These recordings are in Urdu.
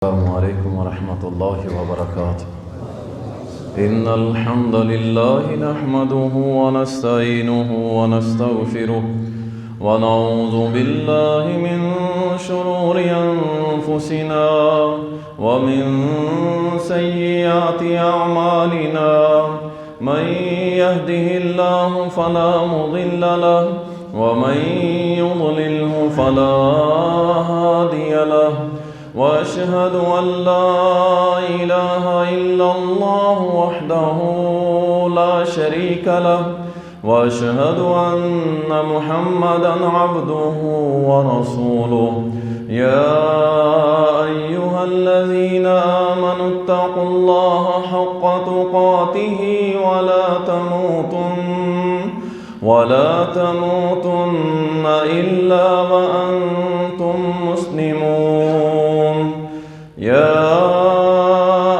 السلام عليكم ورحمة الله وبركاته. إن الحمد لله نحمده ونستعينه ونستغفره ونعوذ بالله من شرور أنفسنا ومن سيئات أعمالنا. من يهده الله فلا مضل له ومن يضلله فلا هادي له. وأشهد أن لا إله إلا الله وحده لا شريك له وأشهد أن محمدا عبده ورسوله. يا أيها الذين آمنوا اتقوا الله حق تقاته ولا تموتن إلا وأنتم مسلمون. يا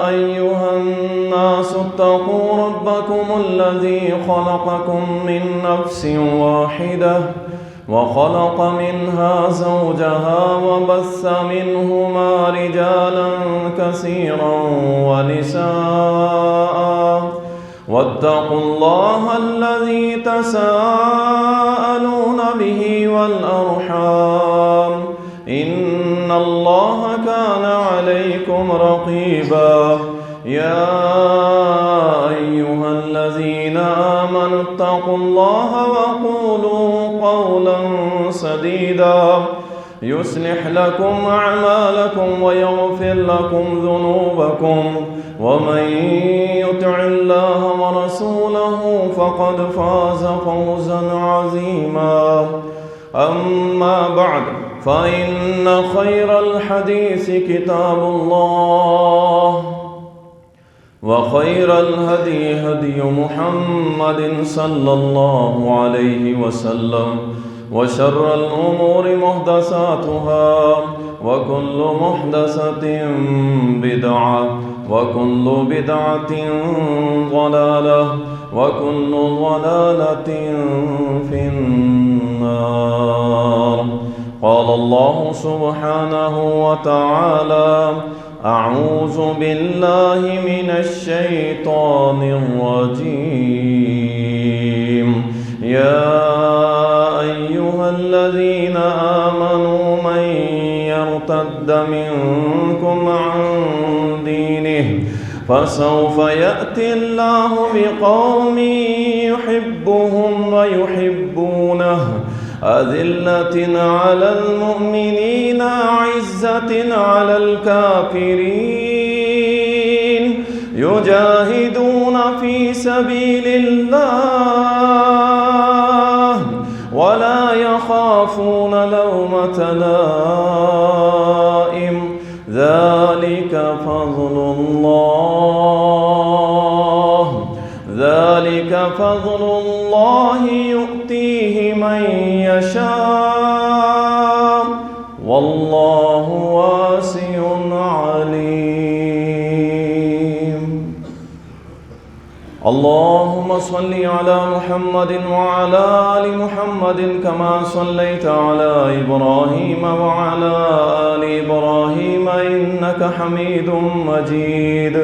أيها الناس اتقوا ربكم الذي خلقكم من نفس واحدة وخلق منها زوجها وبث منهما رجالا كثيرا ونساء. واتقوا الله الذي تساءلون به والأرحام إن الله كان عليكم رقيبا. يا أيها الذين آمنوا اتقوا الله وقولوا قولا سديدا يصلح لكم أعمالكم ويغفر لكم ذنوبكم ومن يطع الله ورسوله فقد فاز فوزا عظيما. أما بعد فإن خير الحديث كتاب الله وخير الهدي هدي محمد صلى الله عليه وسلم وشر الأمور محدثاتها وكل محدثة بدعة وكل بدعة ضلالة وكل ضلالة في النار. قال الله سبحانه وتعالى: أعوذ بالله من الشيطان الرجيم. يا أيها الذين آمنوا من يرتد منكم عن دينه فسوف يأتي الله بقوم يحبهم ويحبونه أذلة على المؤمنين أعزة على الكافرين يجاهدون في سبيل الله ولا يخافون لومة لائم. ذلك فضل الله يؤتيه من يشاء والله واسع عليم. اللهم صل على محمد وعلى آل محمد كما صليت على إبراهيم وعلى آل إبراهيم إنك حميد مجيد.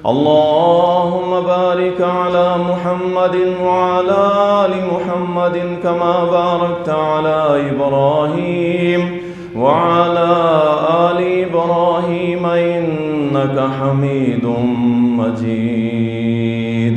اللهم بارك على محمد وعلى آل محمد كما باركت على إبراهيم وعلى آل إبراهيم إنك حميد مجيد.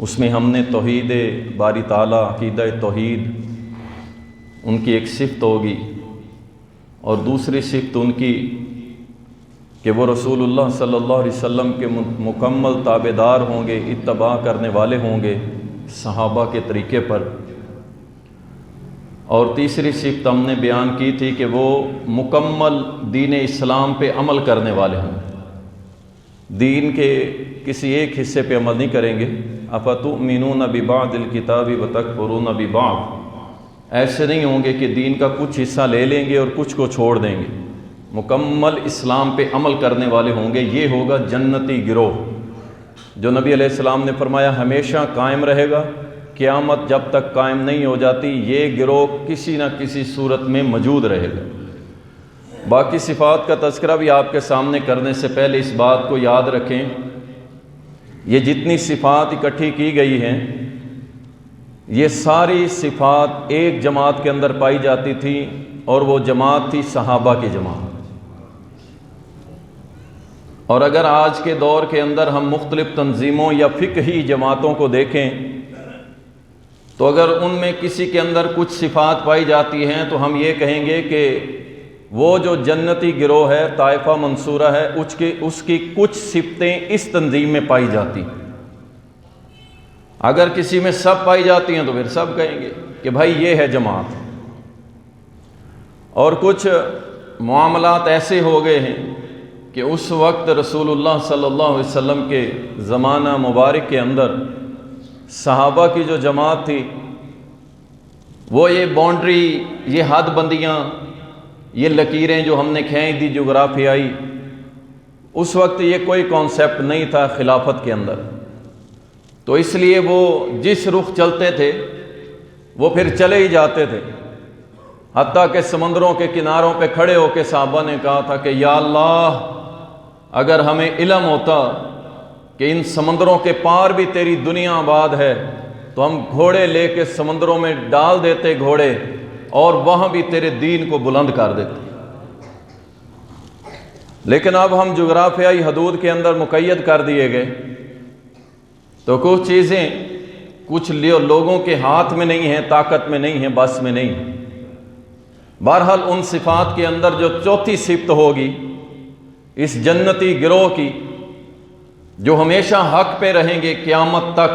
اس میں ہم نے توحید باری تعالیٰ، عقیدہ توحید ان کی ایک صفت ہوگی، اور دوسری صفت ان کی کہ وہ رسول اللہ صلی اللہ علیہ وسلم کے مکمل تابعدار ہوں گے، اتباع کرنے والے ہوں گے صحابہ کے طریقے پر۔ اور تیسری صفت ہم نے بیان کی تھی کہ وہ مکمل دین اسلام پہ عمل کرنے والے ہوں، دین کے کسی ایک حصے پہ عمل نہیں کریں گے۔ افتؤمنون ببعض الکتاب وتکفرون ببعض، ایسے نہیں ہوں گے کہ دین کا کچھ حصہ لے لیں گے اور کچھ کو چھوڑ دیں گے، مکمل اسلام پہ عمل کرنے والے ہوں گے۔ یہ ہوگا جنتی گروہ، جو نبی علیہ السلام نے فرمایا ہمیشہ قائم رہے گا، قیامت جب تک قائم نہیں ہو جاتی یہ گروہ کسی نہ کسی صورت میں موجود رہے گا۔ باقی صفات کا تذکرہ بھی آپ کے سامنے کرنے سے پہلے اس بات کو یاد رکھیں، یہ جتنی صفات اکٹھی کی گئی ہیں یہ ساری صفات ایک جماعت کے اندر پائی جاتی تھی، اور وہ جماعت تھی صحابہ کی جماعت۔ اور اگر آج کے دور کے اندر ہم مختلف تنظیموں یا فقہی جماعتوں کو دیکھیں تو اگر ان میں کسی کے اندر کچھ صفات پائی جاتی ہیں تو ہم یہ کہیں گے کہ وہ جو جنتی گروہ ہے، طائفہ منصورہ ہے، اس کی کچھ صفتیں اس تنظیم میں پائی جاتی ہیں۔ اگر کسی میں سب پائی جاتی ہیں تو پھر سب کہیں گے کہ بھائی یہ ہے جماعت۔ اور کچھ معاملات ایسے ہو گئے ہیں کہ اس وقت رسول اللہ صلی اللہ علیہ وسلم کے زمانہ مبارک کے اندر صحابہ کی جو جماعت تھی وہ یہ باؤنڈری، یہ حد بندیاں، یہ لکیریں جو ہم نے کھینچ دی جغرافیائی، اس وقت یہ کوئی کانسیپٹ نہیں تھا خلافت کے اندر، تو اس لیے وہ جس رخ چلتے تھے وہ پھر چلے ہی جاتے تھے۔ حتیٰ کہ سمندروں کے کناروں پہ کھڑے ہو کے صحابہ نے کہا تھا کہ یا اللہ اگر ہمیں علم ہوتا کہ ان سمندروں کے پار بھی تیری دنیا آباد ہے تو ہم گھوڑے لے کے سمندروں میں ڈال دیتے گھوڑے، اور وہاں بھی تیرے دین کو بلند کر دیتے۔ لیکن اب ہم جغرافیائی حدود کے اندر مقید کر دیے گئے، تو کچھ چیزیں کچھ لوگوں کے ہاتھ میں نہیں ہیں، طاقت میں نہیں ہیں، بس میں نہیں ہیں۔ بہرحال ان صفات کے اندر جو چوتھی صفت ہوگی اس جنتی گروہ کی، جو ہمیشہ حق پہ رہیں گے قیامت تک،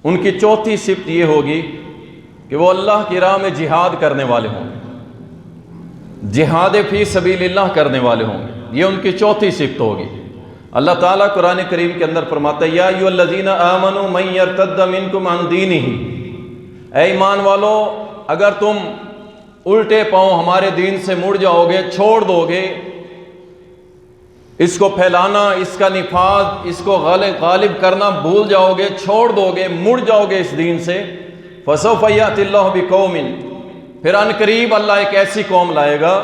ان کی چوتھی صفت یہ ہوگی کہ وہ اللہ کی راہ میں جہاد کرنے والے ہوں گے، جہاد فی سبیل اللہ کرنے والے ہوں گے۔ یہ ان کی چوتھی صفت ہوگی۔ اللہ تعالیٰ قرآن کریم کے اندر فرماتا ہے یا ایھا الذین آمنوا من یرتد منکم عن دینہ، اے ایمان والو اگر تم الٹے پاؤں ہمارے دین سے مڑ جاؤ گے، چھوڑ دو گے اس کو پھیلانا، اس کا نفاذ، اس کو غالب کرنا بھول جاؤ گے، چھوڑ دو گے، مڑ جاؤ گے اس دین سے، فسوف یأتی اللہ بقوم، پھر ان قریب اللہ ایک ایسی قوم لائے گا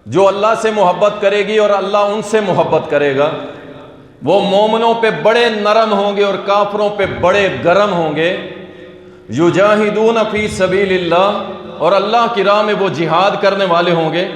جو اللہ سے محبت کرے گی اور اللہ ان سے محبت کرے گا۔ وہ مومنوں پہ بڑے نرم ہوں گے اور کافروں پہ بڑے گرم ہوں گے۔ یجاہدون فی سبیل اللہ، اور اللہ کی راہ میں وہ جہاد کرنے والے ہوں گے۔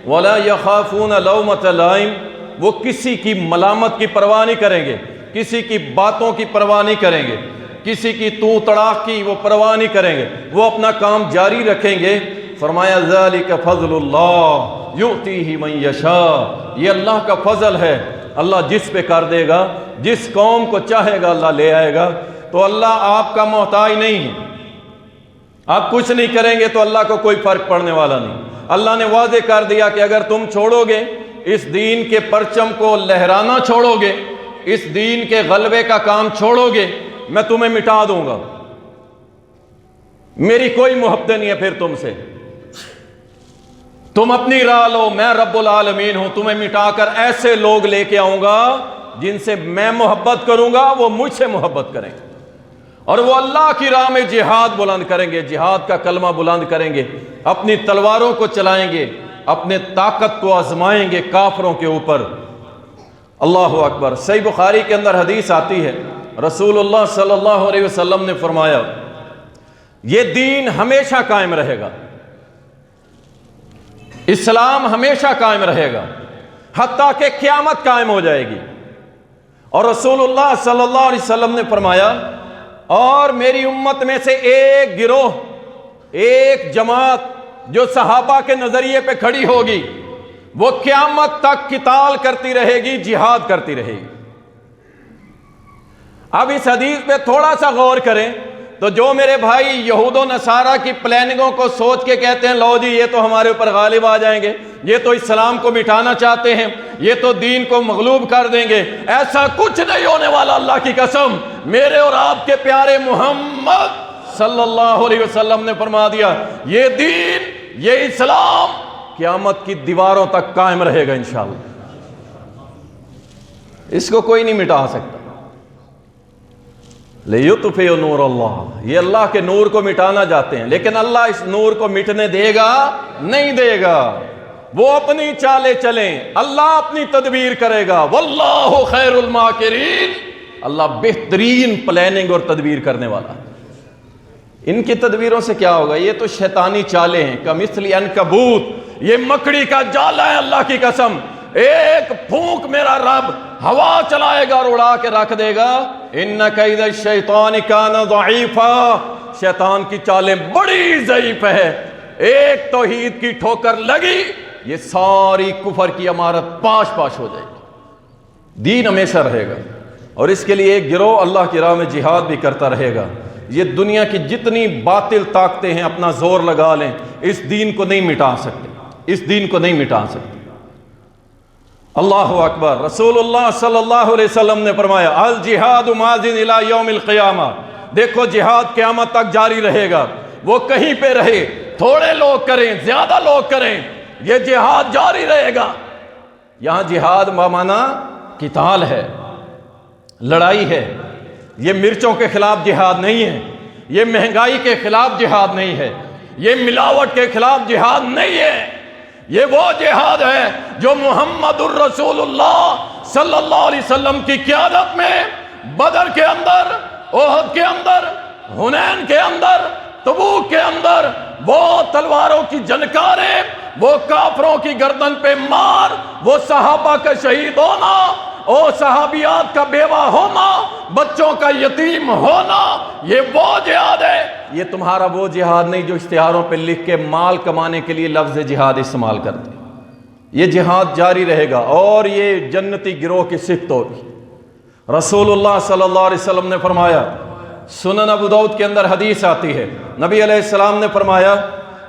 ولا یخافون لومۃ لائم، وہ کسی کی ملامت کی پرواہ نہیں کریں گے، کسی کی باتوں کی پرواہ نہیں کریں گے، کسی کی تو تڑاک کی وہ پرواہ نہیں کریں گے، وہ اپنا کام جاری رکھیں گے۔ فرمایا ذالک فضل اللہ یؤتیہ من یشاء، یہ اللہ کا فضل ہے، اللہ جس پہ کر دے گا، جس قوم کو چاہے گا اللہ لے آئے گا۔ تو اللہ آپ کا محتاج نہیں ہے، آپ کچھ نہیں کریں گے تو اللہ کو کوئی فرق پڑنے والا نہیں۔ اللہ نے واضح کر دیا کہ اگر تم چھوڑو گے اس دین کے پرچم کو لہرانا، چھوڑو گے اس دین کے غلبے کا کام چھوڑو گے، میں تمہیں مٹا دوں گا، میری کوئی محبت نہیں ہے پھر تم سے، تم اپنی راہ لو، میں رب العالمین ہوں، تمہیں مٹا کر ایسے لوگ لے کے آؤں گا جن سے میں محبت کروں گا وہ مجھ سے محبت کریں گے، اور وہ اللہ کی راہ میں جہاد بلند کریں گے، جہاد کا کلمہ بلند کریں گے، اپنی تلواروں کو چلائیں گے، اپنے طاقت کو آزمائیں گے کافروں کے اوپر۔ اللہ اکبر۔ صحیح بخاری کے اندر حدیث آتی ہے، رسول اللہ صلی اللہ علیہ وسلم نے فرمایا یہ دین ہمیشہ قائم رہے گا، اسلام ہمیشہ قائم رہے گا، حتیٰ کہ قیامت قائم ہو جائے گی، اور رسول اللہ صلی اللہ علیہ وسلم نے فرمایا اور میری امت میں سے ایک گروہ، ایک جماعت جو صحابہ کے نظریے پہ کھڑی ہوگی، وہ قیامت تک قتال کرتی رہے گی، جہاد کرتی رہے گی۔ اب اس حدیث پہ تھوڑا سا غور کریں تو جو میرے بھائی یہود و نصارہ کی پلاننگوں کو سوچ کے کہتے ہیں لو جی یہ تو ہمارے اوپر غالب آ جائیں گے، یہ تو اسلام کو مٹانا چاہتے ہیں، یہ تو دین کو مغلوب کر دیں گے، ایسا کچھ نہیں ہونے والا، اللہ کی قسم۔ میرے اور آپ کے پیارے محمد صلی اللہ علیہ وسلم نے فرما دیا یہ دین، یہ اسلام قیامت کی دیواروں تک قائم رہے گا انشاءاللہ، اس کو کوئی نہیں مٹا سکتا۔ لِيُطْفِئَ نُورَ اللَّهِ، یہ اللہ کے نور کو مٹانا چاہتے ہیں، لیکن اللہ اس نور کو مٹنے دے گا نہیں دے گا، وہ اپنی چالیں چلیں، اللہ اپنی تدبیر کرے گا۔ وَاللَّهُ خَيْرُ الْمَاكِرِينَ، اللہ بہترین پلاننگ اور تدبیر کرنے والا۔ ان کی تدبیروں سے کیا ہوگا؟ یہ تو شیطانی چالیں ہیں، کمثل عنکبوت، یہ مکڑی کا جالا ہے، اللہ کی قسم۔ ایک پھونک میرا رب ہوا چلائے گا اور اڑا کے رکھ دے گا۔ ان کید الشیطان کان ضعیفا، شیطان کی چالیں بڑی ضعیف ہے، ایک توحید کی ٹھوکر لگی یہ ساری کفر کی عمارت پاش پاش ہو جائے گی، دین ہمیشہ رہے گا۔ اور اس کے لیے ایک گروہ اللہ کی راہ میں جہاد بھی کرتا رہے گا۔ یہ دنیا کی جتنی باطل طاقتیں ہیں اپنا زور لگا لیں، اس دین کو نہیں مٹا سکتے، اس دین کو نہیں مٹا سکتے۔ اللہ اکبر۔ رسول اللہ صلی اللہ علیہ وسلم نے فرمایا الجہاد ماضٍ الی یوم القیامہ، دیکھو جہاد قیامت تک جاری رہے گا، وہ کہیں پہ رہے، تھوڑے لوگ کریں زیادہ لوگ کریں، یہ جہاد جاری رہے گا۔ یہاں جہاد بمعنی قتال ہے، لڑائی ہے، یہ مرچوں کے خلاف جہاد نہیں ہے، یہ مہنگائی کے خلاف جہاد نہیں ہے، یہ ملاوٹ کے خلاف جہاد نہیں ہے، یہ وہ جہاد ہے جو محمد الرسول اللہ صلی اللہ علیہ وسلم کی قیادت میں بدر کے اندر، احد کے اندر، حنین کے اندر، تبوک کے اندر وہ تلواروں کی جنکاریں، وہ کافروں کی گردن پہ مار، وہ صحابہ کا شہید ہونا، اور صحابیات کا بیوہ ہونا، بچوں کا یتیم ہونا، یہ وہ جہاد ہے۔ یہ تمہارا وہ جہاد نہیں جو اشتہاروں پہ لکھ کے مال کمانے کے لیے لفظ جہاد استعمال کرتے ہیں۔ یہ جہاد جاری رہے گا اور یہ جنتی گروہ کی صفت ہوگی۔ رسول اللہ صلی اللہ علیہ وسلم نے فرمایا، سنن ابو داؤد کے اندر حدیث آتی ہے، نبی علیہ السلام نے فرمایا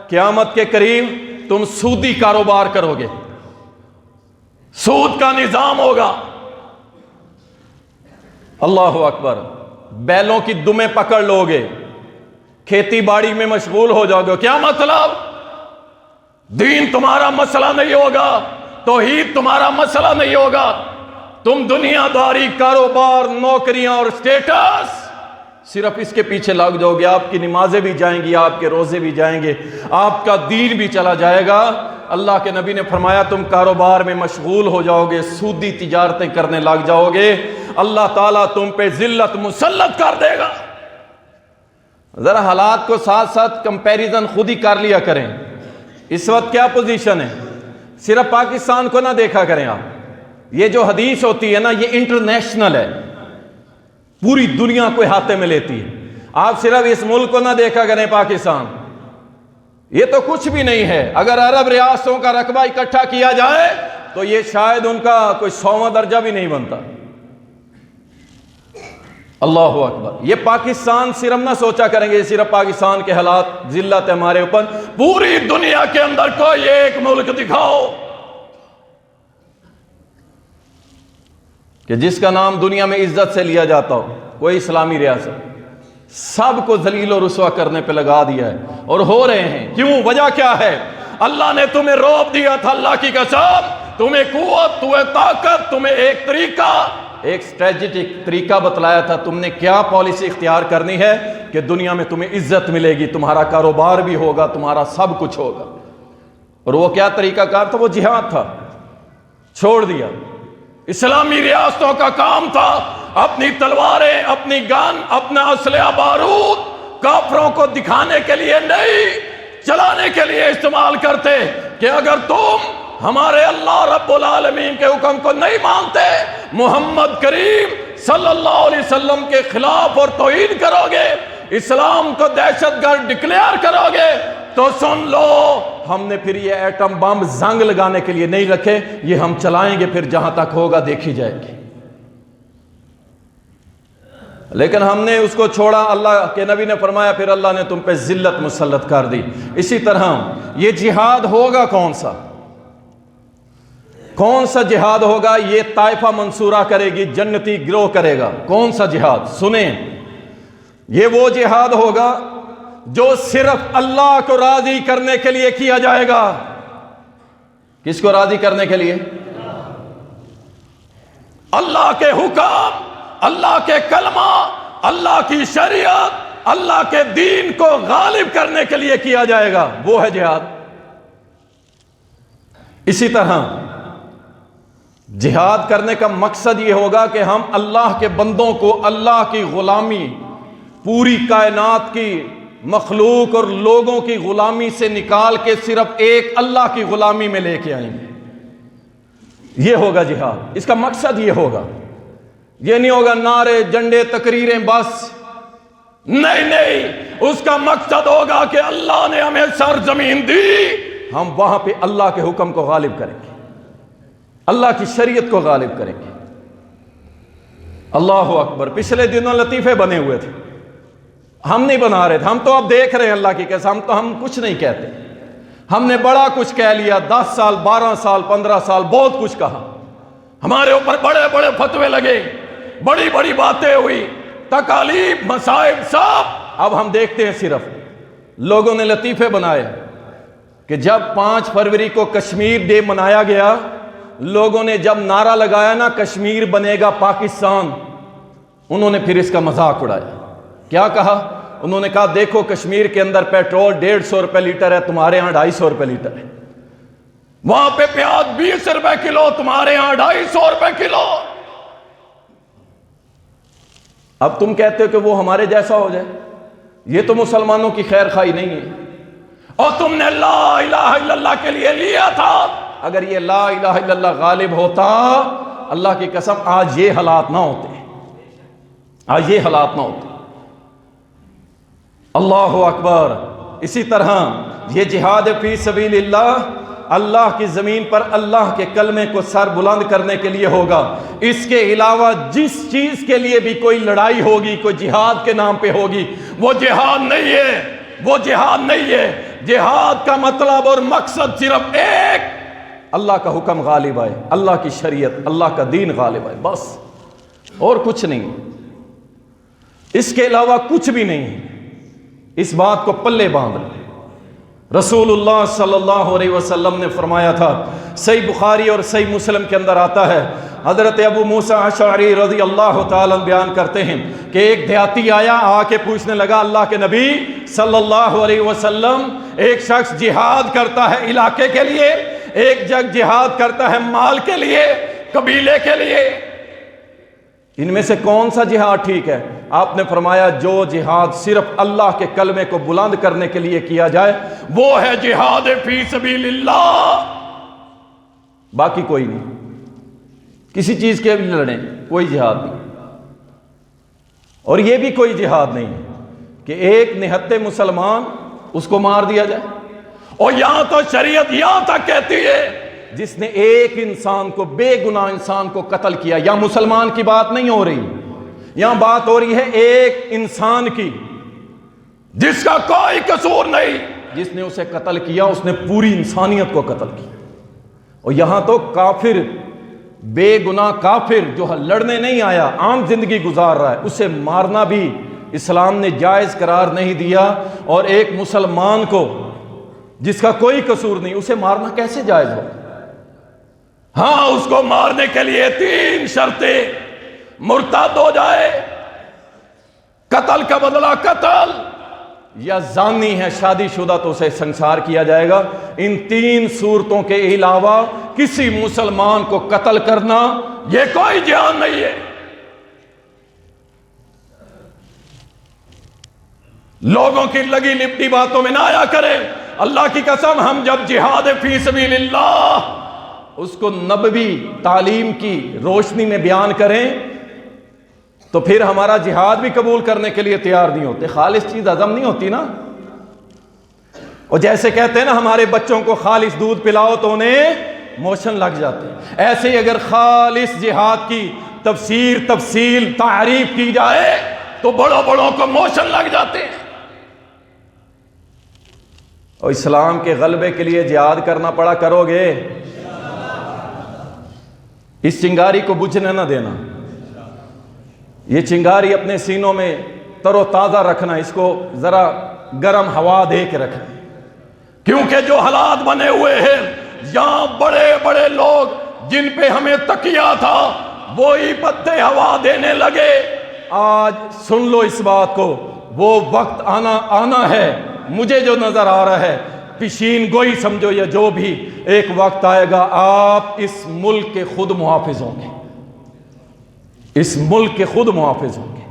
قیامت کے قریب تم سودی کاروبار کرو گے، سود کا نظام ہوگا۔ اللہ اکبر۔ بیلوں کی دمیں پکڑ لو گے، کھیتی باڑی میں مشغول ہو جاؤ گے۔ کیا مطلب؟ دین تمہارا مسئلہ نہیں ہوگا، توحید تمہارا مسئلہ نہیں ہوگا، تم دنیا داری، کاروبار، نوکریاں اور سٹیٹس صرف اس کے پیچھے لگ جاؤ گے۔ آپ کی نمازیں بھی جائیں گی، آپ کے روزے بھی جائیں گے، آپ کا دین بھی چلا جائے گا۔ اللہ کے نبی نے فرمایا تم کاروبار میں مشغول ہو جاؤ گے، سودی تجارتیں کرنے لگ جاؤ گے، اللہ تعالیٰ تم پہ ذلت مسلط کر دے گا۔ ذرا حالات کو ساتھ ساتھ کمپیریزن خود ہی کر لیا کریں۔ اس وقت کیا پوزیشن ہے؟ صرف پاکستان کو نہ دیکھا کریں آپ، یہ جو حدیث ہوتی ہے نا یہ انٹرنیشنل ہے، پوری دنیا کو احاطے میں لیتی ہے۔ آپ صرف اس ملک کو نہ دیکھا کریں پاکستان، یہ تو کچھ بھی نہیں ہے۔ اگر عرب ریاستوں کا رقبہ اکٹھا کیا جائے تو یہ شاید ان کا کوئی 100واں درجہ بھی نہیں بنتا۔ اللہ اکبر۔ یہ پاکستان صرف نہ سوچا کریں گے صرف پاکستان کے حالات ذلت ہمارے اوپر، پوری دنیا کے اندر کوئی ایک ملک دکھاؤ کہ جس کا نام دنیا میں عزت سے لیا جاتا ہو، کوئی اسلامی ریاست، سب کو ذلیل و رسوا کرنے پہ لگا دیا ہے اور ہو رہے ہیں۔ کیوں؟ وجہ کیا ہے؟ اللہ نے تمہیں روب دیا تھا، اللہ کی قسم، تمہیں قوت، تمہیں طاقت، تمہیں ایک طریقہ، ایک اسٹریٹجک طریقہ بتلایا تھا، تم نے کیا پالیسی اختیار کرنی ہے کہ دنیا میں تمہیں عزت ملے گی، تمہارا کاروبار بھی ہوگا، تمہارا سب کچھ ہوگا۔ اور وہ کیا طریقہ کار تھا؟ وہ جہاد تھا، چھوڑ دیا۔ اسلامی ریاستوں کا کام تھا اپنی تلواریں، اپنی گن، اپنا اسلحہ بارود کافروں کو دکھانے کے لیے نہیں، چلانے کے لیے استعمال کرتے کہ اگر تم ہمارے اللہ رب العالمین کے حکم کو نہیں مانتے، محمد کریم صلی اللہ علیہ وسلم کے خلاف اور توہین کرو گے، اسلام کو دہشت گرد ڈکلیئر کرو گے، تو سن لو ہم نے پھر یہ ایٹم بم زنگ لگانے کے لیے نہیں رکھے، یہ ہم چلائیں گے، پھر جہاں تک ہوگا دیکھی جائے گی۔ لیکن ہم نے اس کو چھوڑا، اللہ کے نبی نے فرمایا پھر اللہ نے تم پہ ذلت مسلط کر دی۔ اسی طرح یہ جہاد ہوگا کون سا جہاد ہوگا؟ یہ طائفہ منصورہ کرے گی، جنتی گروہ کرے گا۔ کون سا جہاد؟ سنیں، یہ وہ جہاد ہوگا جو صرف اللہ کو راضی کرنے کے لیے کیا جائے گا۔ کس کو راضی کرنے کے لیے؟ اللہ کے حکم، اللہ کے کلمہ، اللہ کی شریعت، اللہ کے دین کو غالب کرنے کے لیے کیا جائے گا، وہ ہے جہاد۔ اسی طرح جہاد کرنے کا مقصد یہ ہوگا کہ ہم اللہ کے بندوں کو اللہ کی غلامی، پوری کائنات کی مخلوق اور لوگوں کی غلامی سے نکال کے صرف ایک اللہ کی غلامی میں لے کے آئیں گے۔ یہ ہوگا جہاد، اس کا مقصد یہ ہوگا۔ یہ نہیں ہوگا نعرے، جھنڈے، تقریریں بس، نہیں، اس کا مقصد ہوگا کہ اللہ نے ہمیں سرزمین دی، ہم وہاں پہ اللہ کے حکم کو غالب کریں گے، اللہ کی شریعت کو غالب کریں گے۔ اللہ اکبر۔ پچھلے دنوں لطیفے بنے ہوئے تھے، ہم نہیں بنا رہے تھے، ہم تو اب دیکھ رہے ہیں اللہ کی قسم، ہم کچھ نہیں کہتے، ہم نے بڑا کچھ کہہ لیا، 10 سال 12 سال 15 سال بہت کچھ کہا، ہمارے اوپر بڑے بڑے فتوے لگے، بڑی بڑی باتیں ہوئی، تکالیف، مصائب سب۔ اب ہم دیکھتے ہیں صرف لوگوں نے لطیفے بنائے کہ جب 5 فروری کو کشمیر ڈے منایا گیا، لوگوں نے جب نعرہ لگایا نا کشمیر بنے گا پاکستان، انہوں نے پھر اس کا مذاق اڑایا۔ کیا کہا؟ انہوں نے کہا دیکھو کشمیر کے اندر پیٹرول 150 روپے لیٹر ہے، تمہارے ہاں 250 روپے لیٹر ہے، وہاں پہ پیاز 20 روپے کلو، تمہارے ہاں 250 روپے کلو۔ اب تم کہتے ہو کہ وہ ہمارے جیسا ہو جائے، یہ تو مسلمانوں کی خیر خواہی نہیں ہے، اور تم نے لا الہ الا اللہ کے لیے لیا تھا۔ اگر یہ لا الہ الا اللہ غالب ہوتا، اللہ کی قسم آج یہ حالات نہ ہوتے، آج یہ حالات نہ ہوتے۔ اللہ اکبر۔ اسی طرح یہ جہاد فی سبیل اللہ، اللہ کی زمین پر اللہ کے کلمے کو سر بلند کرنے کے لیے ہوگا۔ اس کے علاوہ جس چیز کے لیے بھی کوئی لڑائی ہوگی، کوئی جہاد کے نام پہ ہوگی، وہ جہاد نہیں ہے، وہ جہاد نہیں ہے۔ جہاد کا مطلب اور مقصد صرف ایک، اللہ کا حکم غالب آئے، اللہ کی شریعت، اللہ کا دین غالب آئے، بس، اور کچھ نہیں، اس کے علاوہ کچھ بھی نہیں ہے۔ اس بات کو پلے باندھ لیں۔ رسول اللہ صلی اللہ علیہ وسلم نے فرمایا تھا، صحیح بخاری اور صحیح مسلم کے اندر آتا ہے، حضرت ابو موسیٰ اشعری رضی اللہ تعالیٰ بیان کرتے ہیں کہ ایک دیہاتی آیا، آ کے پوچھنے لگا اللہ کے نبی صلی اللہ علیہ وسلم، ایک شخص جہاد کرتا ہے علاقے کے لیے، ایک جگ جہاد کرتا ہے مال کے لیے، قبیلے کے لیے، ان میں سے کون سا جہاد ٹھیک ہے؟ آپ نے فرمایا جو جہاد صرف اللہ کے کلمے کو بلند کرنے کے لیے کیا جائے وہ ہے جہاد فی سبیل اللہ، باقی کوئی نہیں، کسی چیز کے بھی لڑیں، کوئی جہاد نہیں۔ اور یہ بھی کوئی جہاد نہیں کہ ایک نہتے مسلمان اس کو مار دیا جائے، اور یہاں تو شریعت یہاں تک کہتی ہے جس نے ایک انسان کو، بے گناہ انسان کو قتل کیا، یا مسلمان کی بات نہیں ہو رہی، یہاں بات ہو رہی ہے ایک انسان کی جس کا کوئی قصور نہیں، جس نے اسے قتل کیا اس نے پوری انسانیت کو قتل کیا۔ اور یہاں تو کافر، بے گناہ کافر جو لڑنے نہیں آیا، عام زندگی گزار رہا ہے، اسے مارنا بھی اسلام نے جائز قرار نہیں دیا، اور ایک مسلمان کو جس کا کوئی قصور نہیں اسے مارنا کیسے جائز ہو؟ ہاں، اس کو مارنے کے لیے 3 شرطیں، مرتد ہو جائے، قتل کا بدلہ قتل، یا زانی ہے شادی شدہ تو اسے سنسار کیا جائے گا۔ ان 3 صورتوں کے علاوہ کسی مسلمان کو قتل کرنا یہ کوئی جہاد نہیں ہے۔ لوگوں کی لگی لپٹی باتوں میں نہ آیا کریں، اللہ کی قسم ہم جب جہاد فی سبیل اللہ اس کو نبوی تعلیم کی روشنی میں بیان کریں تو پھر ہمارا جہاد بھی قبول کرنے کے لیے تیار نہیں ہوتے. خالص چیز ہضم نہیں ہوتی نا. اور جیسے کہتے ہیں نا ہمارے بچوں کو خالص دودھ پلاؤ تو انہیں موشن لگ جاتے ہیں، ایسے ہی اگر خالص جہاد کی تفسیر تعریف کی جائے تو بڑوں بڑوں کو موشن لگ جاتے ہیں. اور اسلام کے غلبے کے لیے جہاد کرنا پڑا، کرو گے؟ اس چنگاری کو بجھنے نہ دینا. یہ چنگاری اپنے سینوں میں تر و تازہ رکھنا، اس کو ذرا گرم ہوا دے کے رکھنا، کیونکہ جو حالات بنے ہوئے ہیں یہاں بڑے بڑے لوگ جن پہ ہمیں تکیہ تھا وہی پتے ہوا دینے لگے. آج سن لو اس بات کو، وہ وقت آنا ہے. مجھے جو نظر آ رہا ہے پیشین گوئی سمجھو یا جو بھی، ایک وقت آئے گا آپ اس ملک کے خود محافظ ہوں گے. اس ملک کے خود محافظ ہوں گے.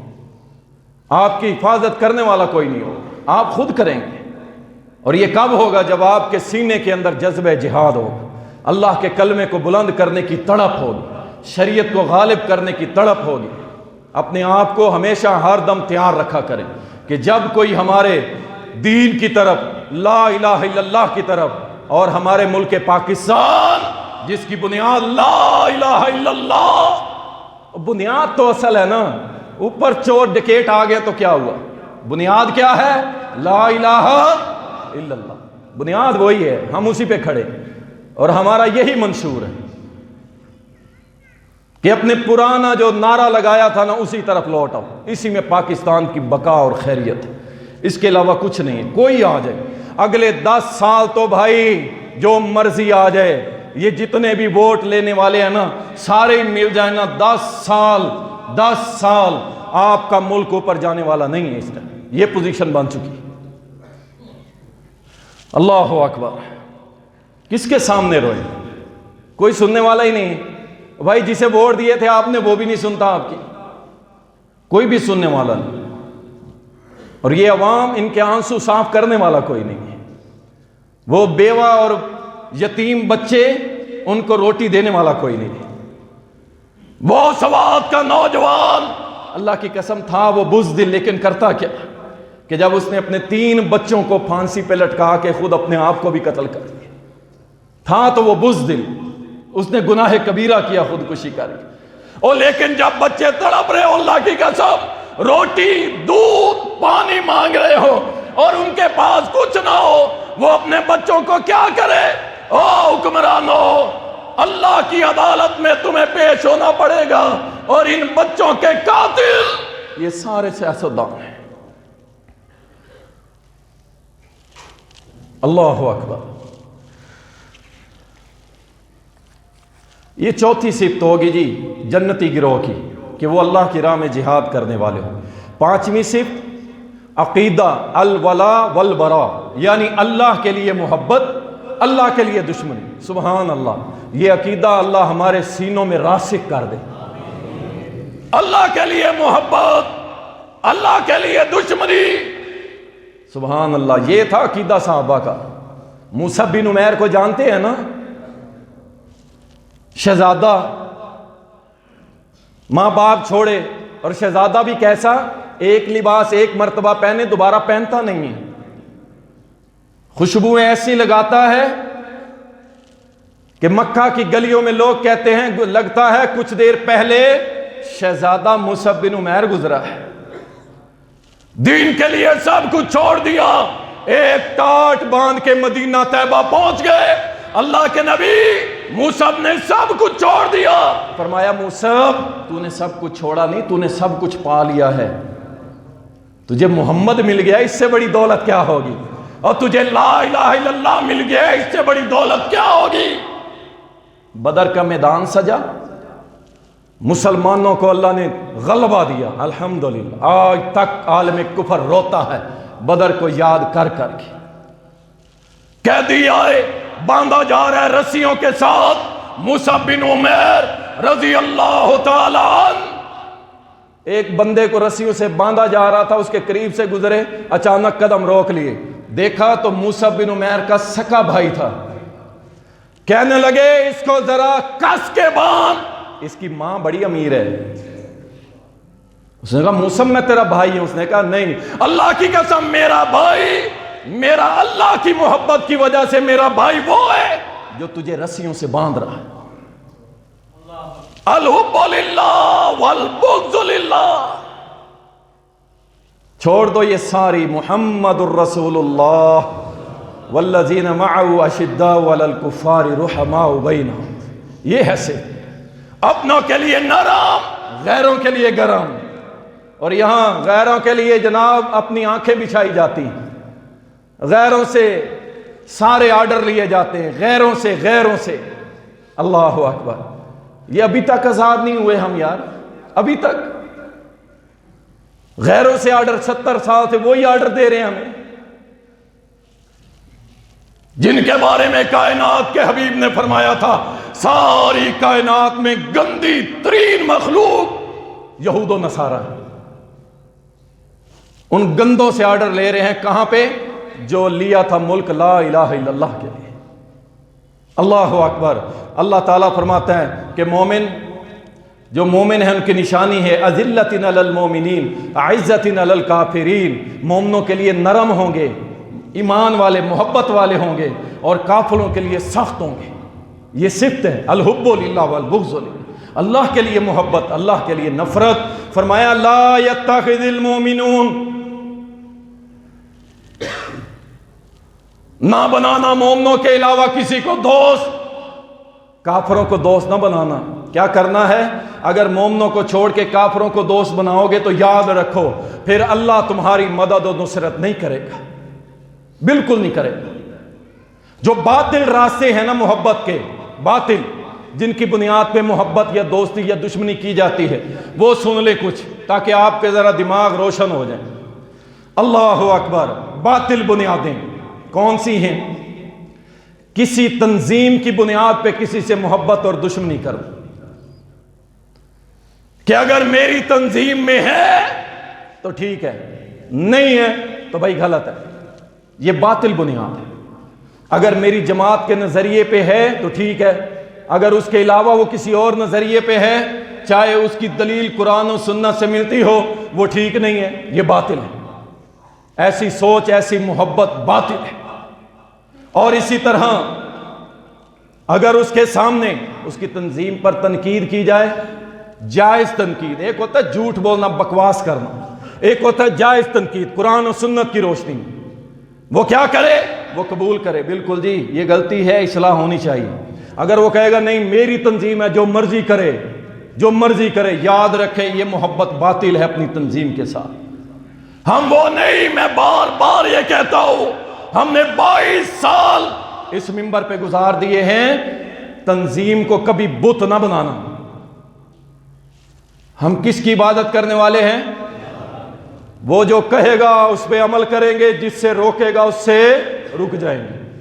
آپ کی حفاظت کرنے والا کوئی نہیں ہوگا، آپ خود کریں گے. اور یہ کب ہوگا؟ جب آپ کے سینے کے اندر جذبہ جہاد ہوگا، اللہ کے کلمے کو بلند کرنے کی تڑپ ہوگی، شریعت کو غالب کرنے کی تڑپ ہوگی. اپنے آپ کو ہمیشہ ہر دم تیار رکھا کریں کہ جب کوئی ہمارے دین کی طرف، لا الہ الا اللہ کی طرف، اور ہمارے ملک پاکستان جس کی بنیاد لا الہ الا اللہ، بنیاد تو اصل ہے نا، اوپر چور ڈکیٹ آ گیا تو کیا ہوا؟ بنیاد کیا ہے؟ لا الہ الا اللہ. بنیاد وہی ہے، ہم اسی پہ کھڑے، اور ہمارا یہی منشور ہے کہ اپنے پرانا جو نعرہ لگایا تھا نا اسی طرف لوٹ آؤ. اسی میں پاکستان کی بقا اور خیریت ہے، اس کے علاوہ کچھ نہیں ہے. کوئی آ جائے اگلے 10 سال تو بھائی جو مرضی آ جائے، یہ جتنے بھی ووٹ لینے والے ہیں نا سارے مل جائیں نا، 10 سال آپ کا ملک اوپر جانے والا نہیں ہے. اس طرح یہ پوزیشن بن چکی. اللہ اکبر. کس کے سامنے روئے؟ کوئی سننے والا ہی نہیں. بھائی جسے ووٹ دیے تھے آپ نے وہ بھی نہیں سنتا آپ کی، کوئی بھی سننے والا نہیں. اور یہ عوام، ان کے آنسو صاف کرنے والا کوئی نہیں ہے. وہ بیوہ اور یتیم بچے، ان کو روٹی دینے والا کوئی نہیں ہے. وہ سوات کا نوجوان اللہ کی قسم تھا وہ بزدل، لیکن کرتا کیا کہ جب اس نے اپنے 3 بچوں کو پھانسی پہ لٹکا کے خود اپنے آپ کو بھی قتل کر دیا تھا، تو وہ بزدل، اس نے گناہ کبیرہ کیا، خودکشی کر لی. اور لیکن جب بچے تڑپ رہے ہو، اللہ کی قسم روٹی دودھ پانی مانگ رہے ہو اور ان کے پاس کچھ نہ ہو، وہ اپنے بچوں کو کیا کرے؟ او حکمرانو، اللہ کی عدالت میں تمہیں پیش ہونا پڑے گا، اور ان بچوں کے قاتل یہ سارے سیاستدان ہیں. اللہ اکبر. یہ چوتھی صفت ہوگی جی جنتی گروہ کی کہ وہ اللہ کی راہ میں جہاد کرنے والے ہوں. 5ویں صفت عقیدہ الولا والبرا، یعنی اللہ کے لیے محبت، اللہ کے لیے دشمنی. سبحان اللہ. یہ عقیدہ اللہ ہمارے سینوں میں راسخ کر دے. اللہ کے لیے محبت، اللہ کے لیے دشمنی. سبحان اللہ. یہ تھا عقیدہ صحابہ کا. موسیٰ بن عمیر کو جانتے ہیں نا؟ شہزادہ، ماں باپ چھوڑے، اور شہزادہ بھی کیسا؟ ایک لباس ایک مرتبہ پہنے دوبارہ پہنتا نہیں ہے، خوشبوئیں ایسی لگاتا ہے کہ مکہ کی گلیوں میں لوگ کہتے ہیں لگتا ہے کچھ دیر پہلے شہزادہ موسیٰ بن عمیر گزرا ہے. دین کے لیے سب کچھ چھوڑ دیا، ایک ٹاٹ باندھ کے مدینہ طیبہ پہنچ گئے. اللہ کے نبی موسیٰ نے سب کچھ چھوڑ دیا. فرمایا موسیٰ تو نے سب کچھ چھوڑا نہیں، تو نے سب کچھ پا لیا ہے. تجھے محمد مل گیا، اس سے بڑی دولت کیا ہوگی؟ اور تجھے لا الہ الا اللہ مل گیا، اس سے بڑی دولت کیا ہوگی؟ بدر کا میدان سجا، مسلمانوں کو اللہ نے غلبہ دیا. الحمدللہ آج تک عالم کفر روتا ہے بدر کو یاد کر کر کے. قیدی آئے، باندھا جا رہا ہے رسیوں کے ساتھ. موسیٰ بن عمیر رضی اللہ تعالی عنہ ایک بندے کو رسیوں سے باندھا جا رہا تھا، اس کے قریب سے گزرے، اچانک قدم روک لیے، دیکھا تو موسیٰ بن عمیر کا سکا بھائی تھا. کہنے لگے اس کو ذرا کس کے باندھ، اس کی ماں بڑی امیر ہے۔ اس نے کہا موسم میں تیرا بھائی ہوں، اس نے کہا نہیں، اللہ کی قسم میرا بھائی، میرا اللہ کی محبت کی وجہ سے میرا بھائی وہ ہے جو تجھے رسیوں سے باندھ رہا ہے۔ الحب للہ والبغض للہ، چھوڑ دو یہ ساری، محمد الرسول اللہ والذین معه اشداء علی الکفار رحماء بینہم، یہ ہے سے اپنوں کے لیے نرم، غیروں کے لیے گرم۔ اور یہاں غیروں کے لیے جناب اپنی آنکھیں بچھائی جاتی ہیں، غیروں سے سارے آرڈر لیے جاتے ہیں، غیروں سے۔ اللہ اکبر، یہ ابھی تک آزاد نہیں ہوئے ہم یار، ابھی تک غیروں سے آرڈر، 70 سال سے وہی آرڈر دے رہے ہیں ہمیں، جن کے بارے میں کائنات کے حبیب نے فرمایا تھا ساری کائنات میں گندی ترین مخلوق یہود و نصارہ ہے۔ ان گندوں سے آرڈر لے رہے ہیں، کہاں پہ؟ جو لیا تھا ملک لا الہ الا اللہ کے لیے۔ اللہ اکبر۔ اللہ تعالیٰ فرماتا ہے کہ جو مومن ہیں ان کی نشانی ہے اذلۃ علی المومنین عزۃ علی الکافرین، مومنوں کے لیے نرم ہوں گے، ایمان والے محبت والے ہوں گے، اور کافروں کے لیے سخت ہوں گے۔ یہ صفت ہے الحب للہ والبغض للہ، اللہ کے لیے محبت، اللہ کے لیے نفرت۔ فرمایا لا یتخذ المؤمنون، نہ بنانا مومنوں کے علاوہ کسی کو دوست، کافروں کو دوست نہ بنانا۔ کیا کرنا ہے؟ اگر مومنوں کو چھوڑ کے کافروں کو دوست بناؤ گے تو یاد رکھو پھر اللہ تمہاری مدد و نصرت نہیں کرے گا، بالکل نہیں کرے گا۔ جو باطل راستے ہیں نا محبت کے، باطل جن کی بنیاد پہ محبت یا دوستی یا دشمنی کی جاتی ہے، وہ سن لے کچھ تاکہ آپ کے ذرا دماغ روشن ہو جائیں۔ اللہ اکبر۔ باطل بنیادیں کون سی ہیں؟ کسی تنظیم کی بنیاد پہ کسی سے محبت اور دشمنی کرنا، کہ اگر میری تنظیم میں ہے تو ٹھیک ہے، نہیں ہے تو بھائی غلط ہے، یہ باطل بنیاد ہے۔ اگر میری جماعت کے نظریے پہ ہے تو ٹھیک ہے، اگر اس کے علاوہ وہ کسی اور نظریے پہ ہے، چاہے اس کی دلیل قرآن و سنت سے ملتی ہو، وہ ٹھیک نہیں ہے، یہ باطل ہے۔ ایسی سوچ، ایسی محبت باطل ہے۔ اور اسی طرح اگر اس کے سامنے اس کی تنظیم پر تنقید کی جائے، جائز تنقید، ایک ہوتا ہے جھوٹ بولنا، بکواس کرنا، ایک ہوتا ہے جائز تنقید قرآن و سنت کی روشنی میں، وہ کیا کرے؟ وہ قبول کرے، بالکل جی یہ غلطی ہے، اصلاح ہونی چاہیے۔ اگر وہ کہے گا نہیں میری تنظیم ہے، جو مرضی کرے، جو مرضی کرے، یاد رکھے یہ محبت باطل ہے اپنی تنظیم کے ساتھ۔ ہم وہ نہیں، میں بار بار یہ کہتا ہوں، ہم نے 22 سال اس منبر پہ گزار دیے ہیں، تنظیم کو کبھی بت نہ بنانا۔ ہم کس کی عبادت کرنے والے ہیں؟ وہ جو کہے گا اس پہ عمل کریں گے، جس سے روکے گا اس سے رک جائیں گے۔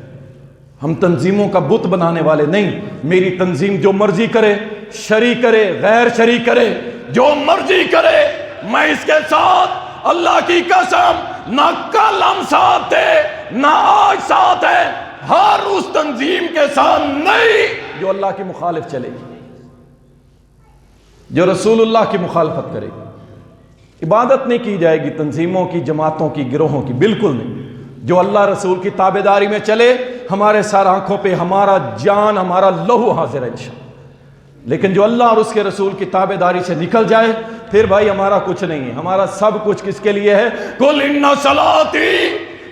ہم تنظیموں کا بت بنانے والے نہیں۔ میری تنظیم جو مرضی کرے، شریک کرے، غیر شریک کرے، جو مرضی کرے، میں اس کے ساتھ اللہ کی قسم نہ کل ہم ساتھ تھے نہ آج ساتھ ہے، ہر اس تنظیم کے ساتھ نہیں جو اللہ کی مخالف چلے گی، جو رسول اللہ کی مخالفت کرے گی۔ عبادت نہیں کی جائے گی تنظیموں کی، جماعتوں کی، گروہوں کی، بالکل نہیں۔ جو اللہ رسول کی تابعداری میں چلے، ہمارے سر آنکھوں پہ ہمارا جان، ہمارا لہو حاضر ہے انشاءاللہ۔ لیکن جو اللہ اور اس کے رسول کی تابعداری سے نکل جائے، پھر بھائی ہمارا کچھ نہیں ہے۔ ہمارا سب کچھ کس کے لیے ہے؟ قُلْ إِنَّ صَلَاتِي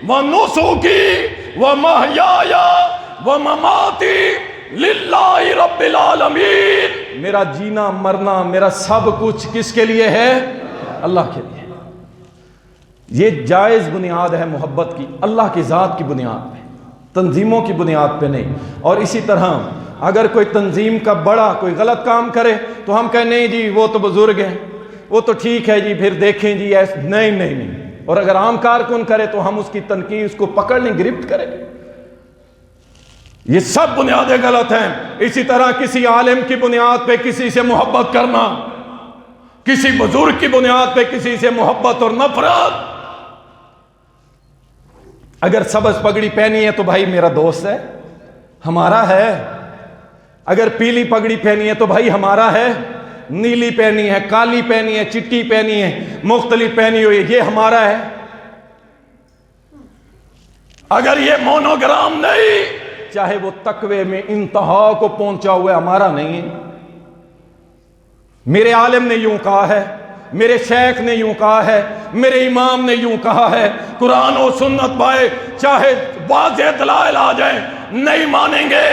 وَنُسُكِي وَمَحْيَايَ وَمَمَاتِي لِلَّهِ رَبِّ الْعَالَمِينَ۔ میرا جینا مرنا، میرا سب کچھ کس کے لیے ہے؟ اللہ کے لیے۔ یہ جائز بنیاد ہے محبت کی، اللہ کی ذات کی بنیاد پہ، تنظیموں کی بنیاد پہ نہیں۔ اور اسی طرح اگر کوئی تنظیم کا بڑا کوئی غلط کام کرے تو ہم کہیں نہیں جی وہ تو بزرگ ہیں، وہ تو ٹھیک ہے جی، پھر دیکھیں جی ایسے، نہیں نہیں نہیں۔ اور اگر عام کارکن کرے تو ہم اس کی تنقید، اس کو پکڑ لیں، گرفت کریں۔ یہ سب بنیادیں غلط ہیں۔ اسی طرح کسی عالم کی بنیاد پہ کسی سے محبت کرنا، کسی بزرگ کی بنیاد پہ کسی سے محبت اور نفرت۔ اگر سبز پگڑی پہنی ہے تو بھائی میرا دوست ہے، ہمارا ہے، اگر پیلی پگڑی پہنی ہے تو بھائی ہمارا ہے، نیلی پہنی ہے، کالی پہنی ہے، چٹی پہنی ہے، مختلف پہنی ہوئی ہے، یہ ہمارا ہے۔ اگر یہ مونوگرام نہیں، چاہے وہ تقوی میں انتہا کو پہنچا ہوا ہے، ہمارا نہیں ہے۔ میرے عالم نے یوں کہا ہے، میرے شیخ نے یوں کہا ہے، میرے امام نے یوں کہا ہے، قرآن و سنت پائے چاہے واضح دلائل آ جائیں نہیں مانیں گے۔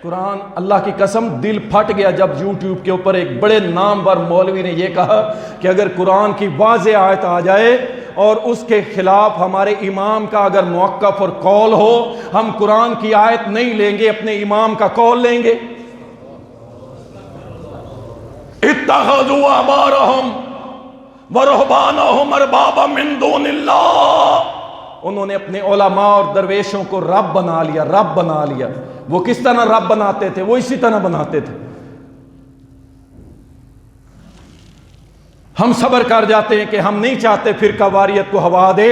قرآن، اللہ کی قسم دل پھٹ گیا جب یوٹیوب کے اوپر ایک بڑے نامور مولوی نے یہ کہا کہ اگر قرآن کی واضح آیت آ جائے اور اس کے خلاف ہمارے امام کا اگر موقف اور قول ہو، ہم قرآن کی آیت نہیں لیں گے، اپنے امام کا قول لیں گے۔ اتخذوا احبارهم ورهبانهم اربابا من دون اللہ، انہوں نے اپنے علماء اور درویشوں کو رب بنا لیا، رب بنا لیا۔ وہ کس طرح رب بناتے تھے؟ وہ اسی طرح بناتے تھے۔ ہم صبر کر جاتے ہیں کہ ہم نہیں چاہتے فرقہ واریت کو ہوا دے،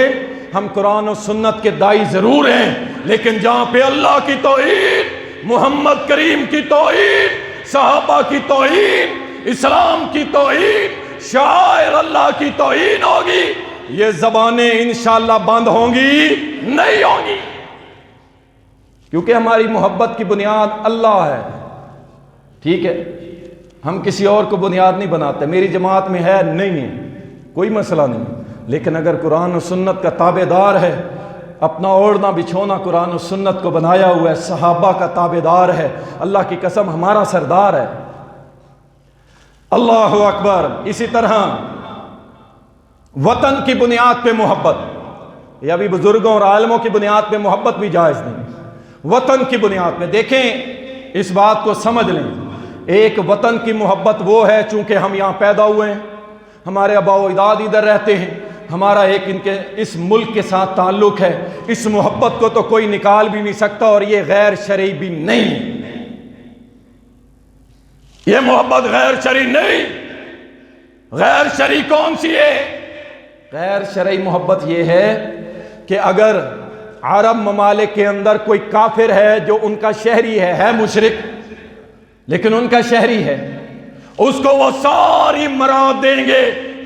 ہم قرآن و سنت کے دائی ضرور ہیں، لیکن جہاں پہ اللہ کی توحید، محمد کریم کی توحید، صحابہ کی توحید، اسلام کی توحید، شاعر اللہ کی توہین ہوگی، یہ زبانیں انشاءاللہ بند ہوں گی نہیں ہوں گی، کیونکہ ہماری محبت کی بنیاد اللہ ہے۔ ٹھیک ہے، ہم کسی اور کو بنیاد نہیں بناتے، میری جماعت میں ہے نہیں ہے، کوئی مسئلہ نہیں، لیکن اگر قرآن و سنت کا تابع دار ہے، اپنا اوڑھنا بچھونا قرآن و سنت کو بنایا ہوا ہے، صحابہ کا تابع دار ہے، اللہ کی قسم ہمارا سردار ہے۔ اللہ اکبر۔ اسی طرح وطن کی بنیاد پہ محبت، یا بھی بزرگوں اور عالموں کی بنیاد پہ محبت بھی جائز نہیں، وطن کی بنیاد پہ۔ دیکھیں، اس بات کو سمجھ لیں، ایک وطن کی محبت وہ ہے چونکہ ہم یہاں پیدا ہوئے ہیں، ہمارے آباء و اجداد ادھر رہتے ہیں، ہمارا ایک ان کے اس ملک کے ساتھ تعلق ہے، اس محبت کو تو کوئی نکال بھی نہیں سکتا، اور یہ غیر شرعی بھی نہیں، یہ محبت غیر شرعی نہیں۔ غیر شرعی کون سی ہے؟ غیر شرعی محبت یہ ہے کہ اگر عرب ممالک کے اندر کوئی کافر ہے جو ان کا شہری ہے مشرک، لیکن ان کا شہری ہے، اس کو وہ ساری مراد دیں گے،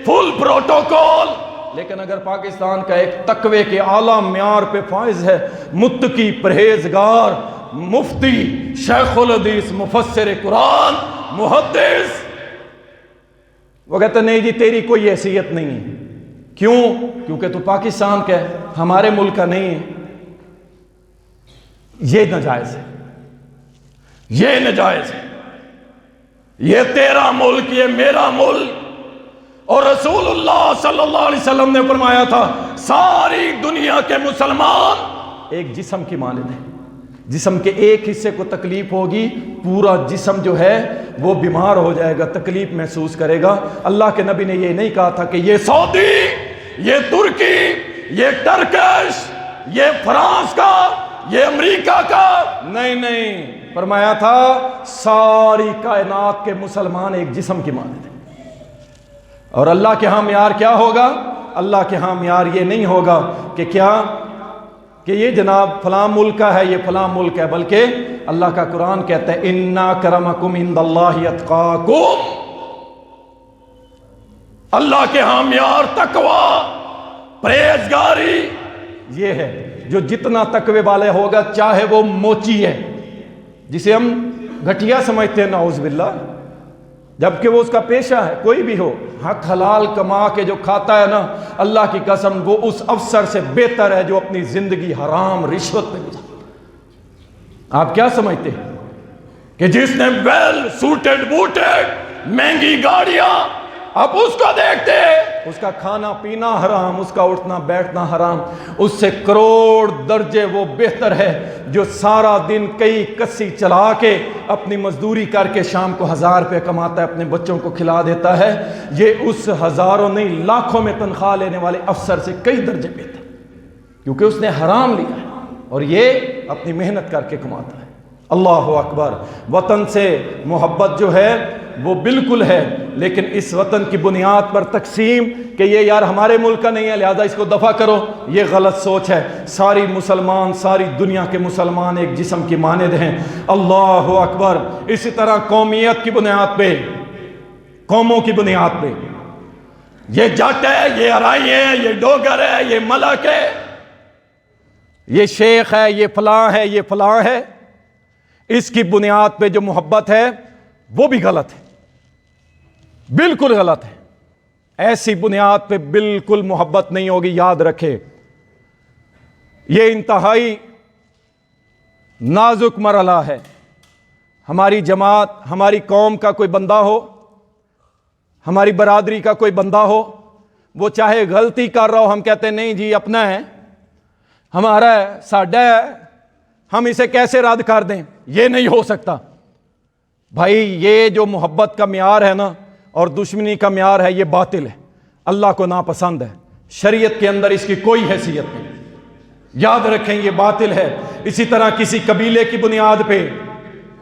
فل پروٹوکول، لیکن اگر پاکستان کا ایک تقوی کے اعلیٰ معیار پہ فائز ہے، متقی، پرہیزگار، مفتی، شیخ الحدیث، مفسر قرآن، محدث، وہ کہتے نہیں جی تیری کوئی حیثیت نہیں ہے۔ کیوں؟ کیونکہ تو پاکستان کا ہے، ہمارے ملک کا نہیں ہے۔ یہ ناجائز ہے، یہ ناجائز ہے، یہ تیرا ملک، یہ میرا ملک۔ اور رسول اللہ صلی اللہ علیہ وسلم نے فرمایا تھا ساری دنیا کے مسلمان ایک جسم کی مانند ہیں، جسم کے ایک حصے کو تکلیف ہوگی، پورا جسم جو ہے وہ بیمار ہو جائے گا، تکلیف محسوس کرے گا۔ اللہ کے نبی نے یہ نہیں کہا تھا کہ یہ سعودی، یہ ترکی، یہ ٹرکش، یہ فرانس کا، یہ امریکہ کا، نہیں، فرمایا تھا ساری کائنات کے مسلمان ایک جسم کی مانند ہیں۔ اور اللہ کے ہاں معیار کیا ہوگا؟ اللہ کے ہاں معیار یہ نہیں ہوگا کہ کیا کہ یہ جناب فلاں ملک کا ہے، یہ فلاں ملک ہے، بلکہ اللہ کا قرآن کہتا ہے اِنَّ أَكْرَمَكُمْ عِندَ اللَّهِ أَتْقَاكُمْ، اللہ کے ہاں معیار تقوی، پرہیزگاری یہ ہے۔ جو جتنا تقوی والے ہوگا، چاہے وہ موچی ہے جسے ہم گھٹیا سمجھتے ہیں نعوذ باللہ، جبکہ وہ اس کا پیشہ ہے، کوئی بھی ہو، حق حلال کما کے جو کھاتا ہے نا، اللہ کی قسم وہ اس افسر سے بہتر ہے جو اپنی زندگی حرام رشوت پہ گزارتا۔ آپ کیا سمجھتے ہیں کہ جس نے ویل سوٹڈ بوٹڈ مہنگی گاڑیاں، آپ اس کو دیکھتے ہیں، اس کا کھانا پینا حرام، اس کا اٹھنا بیٹھنا حرام، اس سے کروڑ درجے وہ بہتر ہے جو سارا دن کئی کسی چلا کے اپنی مزدوری کر کے شام کو 1000 روپے کماتا ہے، اپنے بچوں کو کھلا دیتا ہے۔ یہ اس ہزاروں نہیں لاکھوں میں تنخواہ لینے والے افسر سے کئی درجے بہتر، کیونکہ اس نے حرام لیا ہے اور یہ اپنی محنت کر کے کماتا ہے۔ اللہ اکبر۔ وطن سے محبت جو ہے وہ بالکل ہے، لیکن اس وطن کی بنیاد پر تقسیم کہ یہ یار ہمارے ملک کا نہیں ہے لہذا اس کو دفع کرو، یہ غلط سوچ ہے۔ ساری مسلمان، ساری دنیا کے مسلمان ایک جسم کی مانند ہیں۔ اللہ اکبر۔ اسی طرح قومیت کی بنیاد پہ، قوموں کی بنیاد پہ، یہ جٹ ہے، یہ ارائی ہے، یہ ڈوگر ہے، یہ ملک ہے، یہ شیخ ہے، یہ فلاں ہے، یہ فلاں ہے، اس کی بنیاد پہ جو محبت ہے وہ بھی غلط ہے، بالکل غلط ہے۔ ایسی بنیاد پہ بالکل محبت نہیں ہوگی، یاد رکھے۔ یہ انتہائی نازک مرحلہ ہے۔ ہماری جماعت، ہماری قوم کا کوئی بندہ ہو، ہماری برادری کا کوئی بندہ ہو، وہ چاہے غلطی کر رہا ہو، ہم کہتے ہیں نہیں جی اپنا ہے، ہمارا ہے، ساڈا ہے، ہم اسے کیسے رد کر دیں؟ یہ نہیں ہو سکتا بھائی۔ یہ جو محبت کا معیار ہے نا اور دشمنی کا معیار ہے، یہ باطل ہے، اللہ کو ناپسند ہے، شریعت کے اندر اس کی کوئی حیثیت نہیں، یاد رکھیں یہ باطل ہے۔ اسی طرح کسی قبیلے کی بنیاد پہ،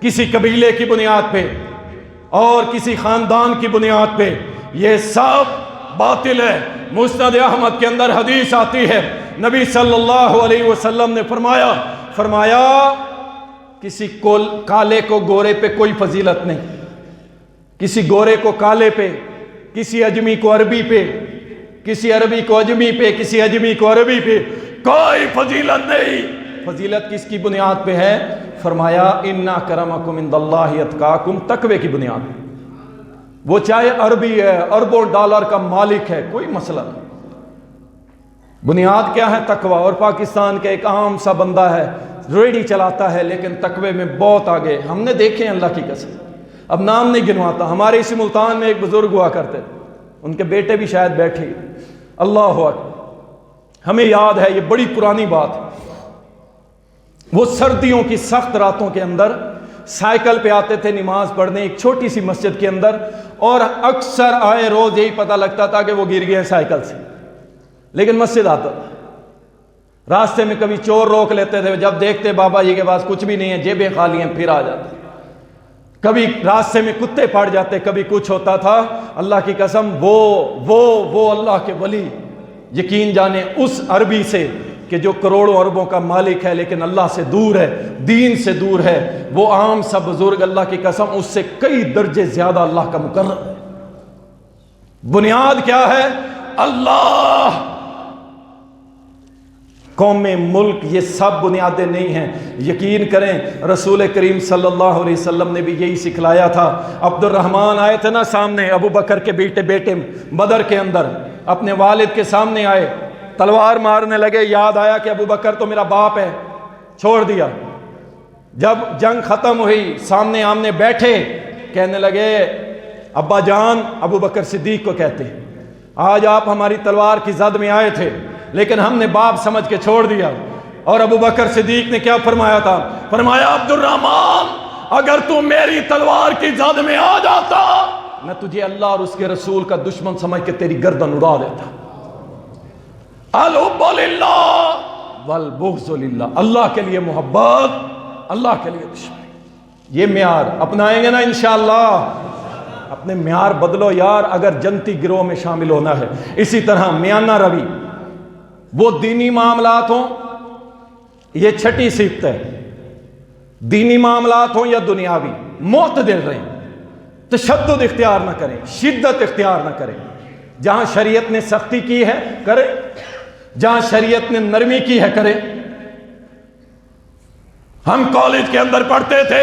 کسی قبیلے کی بنیاد پہ اور کسی خاندان کی بنیاد پہ، یہ سب باطل ہے۔ مسند احمد کے اندر حدیث آتی ہے، نبی صلی اللہ علیہ وسلم نے فرمایا کسی کالے کو گورے پہ کوئی فضیلت نہیں، کسی گورے کو کالے پہ، کسی اجمی کو عربی پہ، کسی عربی کو اجمی پہ، کسی اجمی کو عربی پہ کوئی فضیلت نہیں۔ فضیلت کس کی بنیاد پہ ہے؟ فرمایا ان اکرمکم عند اللہ اتقاکم، تقوی کی بنیاد پہ۔ وہ چاہے عربی ہے، اربوں ڈالر کا مالک ہے، کوئی مسئلہ نہیں، بنیاد کیا ہے؟ تقوی۔ اور پاکستان کا ایک عام سا بندہ ہے، ریڑھی چلاتا ہے لیکن تقوی میں بہت آگے، ہم نے دیکھے ہیں اللہ کی قسم، اب نام نہیں گنواتا۔ ہمارے اسی ملتان میں ایک بزرگ ہوا کرتے، ان کے بیٹے بھی شاید بیٹھے، اللہ اکبر، ہمیں یاد ہے، یہ بڑی پرانی بات ہے۔ وہ سردیوں کی سخت راتوں کے اندر سائیکل پہ آتے تھے نماز پڑھنے ایک چھوٹی سی مسجد کے اندر، اور اکثر آئے روز یہی پتہ لگتا تھا کہ وہ گر گئے سائیکل سے، لیکن مسجد آتا تھا۔ راستے میں کبھی چور روک لیتے تھے، جب دیکھتے بابا جی کے پاس کچھ بھی نہیں ہے، جیبیں خالی ہیں، پھر آ جاتے۔ کبھی راستے میں کتے پڑ جاتے، کبھی کچھ ہوتا تھا۔ اللہ کی قسم وہ اللہ کے ولی، یقین جانے اس عربی سے کہ جو کروڑوں اربوں کا مالک ہے لیکن اللہ سے دور ہے، دین سے دور ہے، وہ عام سا بزرگ اللہ کی قسم اس سے کئی درجے زیادہ اللہ کا مقرب ہے۔ بنیاد کیا ہے؟ اللہ۔ قوم، ملک، یہ سب بنیادیں نہیں ہیں۔ یقین کریں رسول کریم صلی اللہ علیہ وسلم نے بھی یہی سکھلایا تھا۔ عبد الرحمن آئے تھے نا سامنے، ابو بکر کے بیٹے بدر کے اندر اپنے والد کے سامنے آئے، تلوار مارنے لگے، یاد آیا کہ ابو بکر تو میرا باپ ہے، چھوڑ دیا۔ جب جنگ ختم ہوئی، سامنے آمنے بیٹھے، کہنے لگے ابا جان، ابو بکر صدیق کو کہتے ہیں، آج آپ ہماری تلوار کی زد میں آئے تھے لیکن ہم نے باپ سمجھ کے چھوڑ دیا۔ اور ابو بکر صدیق نے کیا فرمایا تھا؟ فرمایا عبد الرحمن، اگر تو میری تلوار کی زد میں آ جاتا میں تجھے اللہ اور اس کے رسول کا دشمن سمجھ کے تیری گردن اڑا دیتا۔ الحب للہ والبغض للہ، اللہ کے لیے محبت، اللہ کے لیے دشمنی، یہ معیار اپنائیں گے نا انشاءاللہ۔ اپنے معیار بدلو یار، اگر جنتی گروہ میں شامل ہونا ہے۔ اسی طرح میانہ روی، وہ دینی معاملات ہوں، یہ چھٹی صفت ہے، دینی معاملات ہوں یا دنیاوی، معتدل رہیں، تشدد اختیار نہ کریں، شدت اختیار نہ کریں۔ جہاں شریعت نے سختی کی ہے کریں، جہاں شریعت نے نرمی کی ہے کریں۔ ہم کالج کے اندر پڑھتے تھے،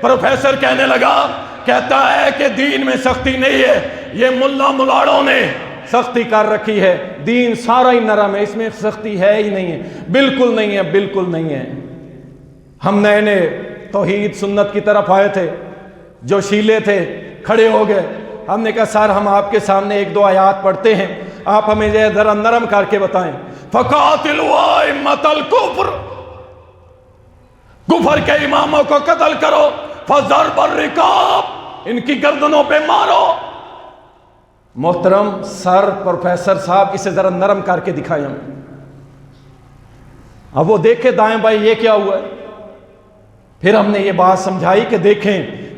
پروفیسر کہنے لگا، کہتا ہے کہ دین میں سختی نہیں ہے، یہ ملا ملاڑوں نے سختی کر رکھی ہے، دین سارا ہی نرم ہے، اس میں سختی ہے ہی نہیں ہے۔ بالکل نہیں ہے، بالکل نہیں ہے۔ ہم نئے نئے توحید سنت کی طرف آئے تھے، جو شیلے تھے کھڑے ہو گئے، ہم نے کہا سر ہم آپ کے سامنے ایک دو آیات پڑھتے ہیں، آپ ہمیں ذرا نرم کر کے بتائیں۔ فَقَاتِلُوا أَئِمَّةَ الْكُفْرِ، کفر کے اماموں کو قتل کرو، فَضَرْبَ الرِّقَابِ، ان کی گردنوں پہ مارو۔ محترم سر پروفیسر صاحب، اسے ذرا نرم کر کے دکھائیں ہم۔ اب وہ دیکھے دائیں بائیں یہ کیا ہوا ہے۔ پھر ہم نے یہ بات سمجھائی کہ دیکھیں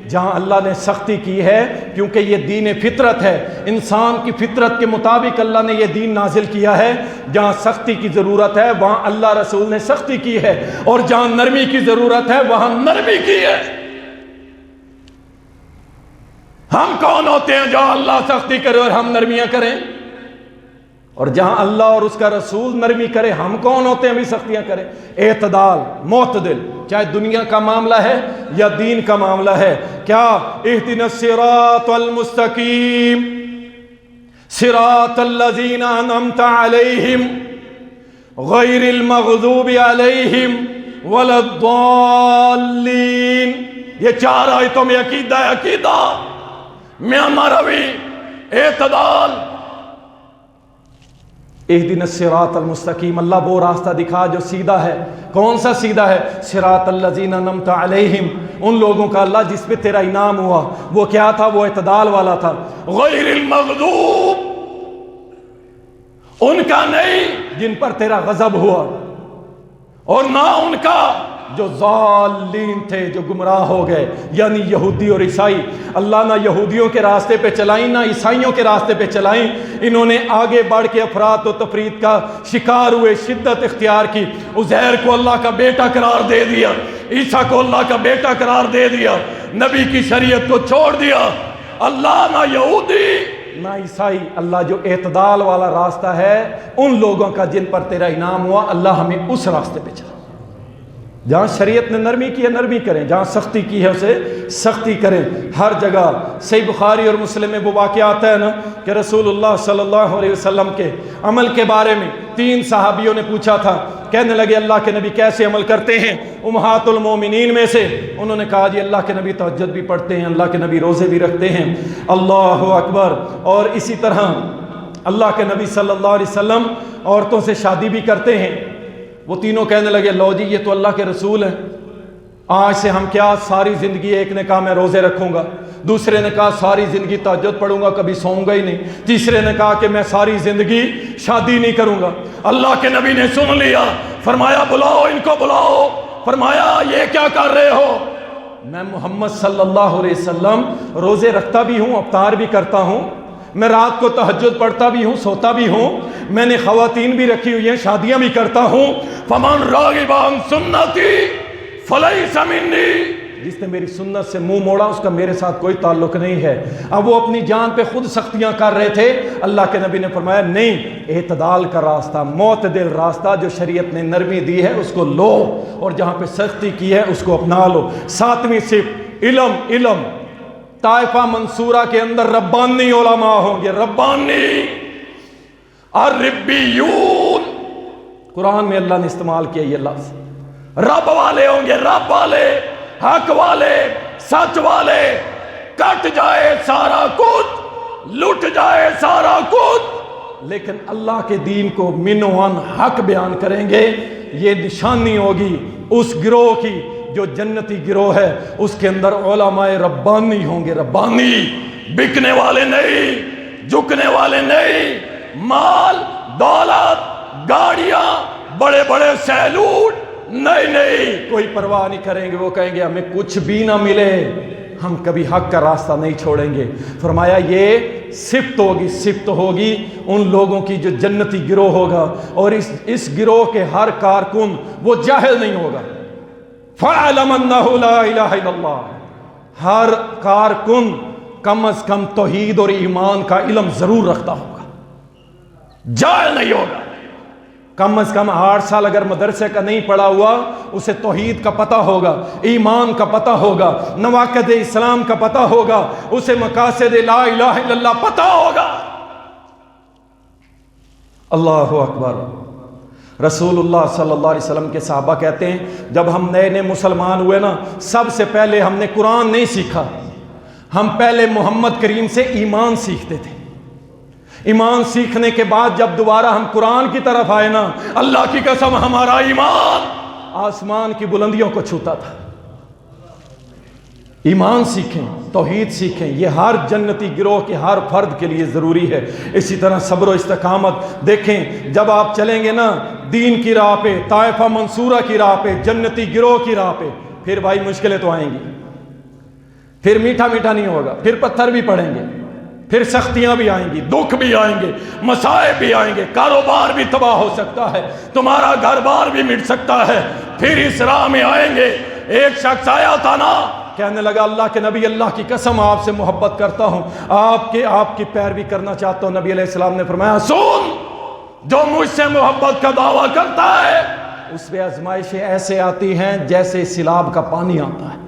جہاں اللہ نے سختی کی ہے کیونکہ یہ دین فطرت ہے، انسان کی فطرت کے مطابق اللہ نے یہ دین نازل کیا ہے، جہاں سختی کی ضرورت ہے وہاں اللہ رسول نے سختی کی ہے، اور جہاں نرمی کی ضرورت ہے وہاں نرمی کی ہے۔ ہم کون ہوتے ہیں جہاں اللہ سختی کرے اور ہم نرمیاں کریں؟ اور جہاں اللہ اور اس کا رسول نرمی کرے ہم کون ہوتے ہیں بھی سختیاں کریں؟ اعتدال، معتدل، چاہے دنیا کا معاملہ ہے یا دین کا معاملہ ہے۔ کیا اہدنا الصراط المستقیم صراط الذین انعمت علیہم غیر المغضوب علیہم ولا الضالین۔ یہ 4 آیتوں میں عقیدہ ہے، عقیدہ معیار روی، اعتدال۔ اہدنا الصراط المستقیم، اللہ وہ راستہ دکھا جو سیدھا ہے۔ کون سا سیدھا ہے؟ صراط الذین انعمت علیہم، ان لوگوں کا اللہ جس پہ تیرا انعام ہوا۔ وہ کیا تھا؟ وہ اعتدال والا تھا۔ غیر المغضوب، ان کا نہیں جن پر تیرا غضب ہوا، اور نہ ان کا جو ضالین تھے، جو گمراہ ہو گئے، یعنی یہودی اور عیسائی۔ اللہ نہ یہودیوں کے راستے پہ چلائیں نہ عیسائیوں کے راستے پہ چلائیں، انہوں نے آگے بڑھ کے افراط و تفریط کا شکار ہوئے، شدت اختیار کی۔ عزیر کو اللہ کا بیٹا قرار دے دیا، عیسیٰ کو اللہ کا بیٹا قرار دے دیا، نبی کی شریعت کو چھوڑ دیا۔ اللہ نہ یہودی نہ عیسائی، اللہ جو اعتدال والا راستہ ہے ان لوگوں کا جن پر تیرا انعام ہوا، اللہ ہمیں اس راستے پہ چلا۔ جہاں شریعت نے نرمی کی ہے نرمی کریں، جہاں سختی کی ہے اسے سختی کریں، ہر جگہ۔ صحیح بخاری اور مسلم میں وہ واقعہ آتا ہے نا کہ رسول اللہ صلی اللہ علیہ وسلم کے عمل کے بارے میں 3 صحابیوں نے پوچھا تھا، کہنے لگے اللہ کے نبی کیسے عمل کرتے ہیں؟ امہات المومنین میں سے انہوں نے کہا جی اللہ کے نبی تہجد بھی پڑھتے ہیں، اللہ کے نبی روزے بھی رکھتے ہیں، اللہ اکبر، اور اسی طرح اللہ کے نبی صلی اللہ علیہ وسلم عورتوں سے شادی بھی کرتے ہیں۔ وہ تینوں کہنے لگے لو جی یہ تو اللہ کے رسول ہیں، آج سے ہم کیا ساری زندگی، ایک نے کہا میں روزے رکھوں گا، دوسرے نے کہا ساری زندگی تہجد پڑھوں گا، کبھی سوؤں گا ہی نہیں، تیسرے نے کہا کہ میں ساری زندگی شادی نہیں کروں گا۔ اللہ کے نبی نے سن لیا، فرمایا بلاؤ ان کو بلاؤ۔ فرمایا یہ کیا کر رہے ہو؟ میں محمد صلی اللہ علیہ وسلم روزے رکھتا بھی ہوں، افطار بھی کرتا ہوں، میں رات کو تہجد پڑھتا بھی ہوں، سوتا بھی ہوں، میں نے خواتین بھی رکھی ہوئی ہیں، شادیاں بھی کرتا ہوں۔ فمن راغب عن سنتی فلیس منی، جس نے میری سنت سے منہ موڑا اس کا میرے ساتھ کوئی تعلق نہیں ہے۔ اب وہ اپنی جان پہ خود سختیاں کر رہے تھے، اللہ کے نبی نے فرمایا نہیں، اعتدال کا راستہ، معتدل راستہ جو شریعت نے نرمی دی ہے اس کو لو، اور جہاں پہ سختی کی ہے اس کو اپنا لو۔ 7ویں صفت علم، علم۔ طائفہ منصورہ کے اندر ربانی علماء ہوں گے، ربانی، الربیون، قرآن میں اللہ نے استعمال کیا یہ لفظ، رب والے ہوں گے، رب والے، حق والے، سچ والے۔ کٹ جائے سارا کچھ، لٹ جائے سارا کچھ، لیکن اللہ کے دین کو منوان حق بیان کریں گے۔ یہ نشانی ہوگی اس گروہ کی جو جنتی گروہ ہے، اس کے اندر علماء ربانی ہوں گے، ربانی، بکنے والے نہیں، جھکنے والے نہیں، مال، دولت، گاڑیاں، بڑے بڑے سیلوٹ، نہیں، کوئی پرواہ نہیں کریں گے۔ وہ کہیں گے ہمیں کچھ بھی نہ ملے، ہم کبھی حق کا راستہ نہیں چھوڑیں گے۔ فرمایا یہ صفت ہوگی، صفت ہوگی ان لوگوں کی جو جنتی گروہ ہوگا، اور اس گروہ کے ہر کارکن وہ جاہل نہیں ہوگا۔ فَاعْلَمْ أَنَّهُ لَا إِلَهَ إِلَّا اللَّهُ، ہر کارکن کم از کم توحید اور ایمان کا علم ضرور رکھتا ہوگا، جاہل نہیں ہوگا۔ کم از کم 8 سال اگر مدرسے کا نہیں پڑھا ہوا، اسے توحید کا پتہ ہوگا، ایمان کا پتہ ہوگا، نواقض اسلام کا پتہ ہوگا، اسے مقاصد لا الہ الا اللہ پتہ ہوگا۔ اللہ اکبر۔ رسول اللہ صلی اللہ علیہ وسلم کے صحابہ کہتے ہیں جب ہم نئے نئے مسلمان ہوئے نا، سب سے پہلے ہم نے قرآن نہیں سیکھا، ہم پہلے محمد کریم سے ایمان سیکھتے تھے۔ ایمان سیکھنے کے بعد جب دوبارہ ہم قرآن کی طرف آئے نا، اللہ کی قسم ہمارا ایمان آسمان کی بلندیوں کو چھوتا تھا۔ ایمان سیکھیں، توحید سیکھیں، یہ ہر جنتی گروہ کے ہر فرد کے لیے ضروری ہے۔ اسی طرح صبر و استقامت۔ دیکھیں جب آپ چلیں گے نا دین کی راہ پہ، طائفہ منصورہ کی راہ پہ، جنتی گروہ کی راہ پہ، پھر بھائی مشکلیں تو آئیں گی، پھر میٹھا میٹھا نہیں ہوگا، پھر پتھر بھی پڑیں گے، پھر سختیاں بھی آئیں گی، دکھ بھی آئیں گے، مسائب بھی آئیں گے، کاروبار بھی تباہ ہو سکتا ہے، تمہارا گھر بار بھی مٹ سکتا ہے، پھر اس راہ میں آئیں گے۔ ایک شخص آیا تھا نا، کہنے لگا اللہ کے نبی، اللہ کی قسم آپ سے محبت کرتا ہوں، آپ کی پیروی کرنا چاہتا ہوں۔ نبی علیہ السلام نے فرمایا سن، جو مجھ سے محبت کا دعویٰ کرتا ہے اس پہ آزمائشیں ایسے آتی ہیں جیسے سیلاب کا پانی آتا ہے۔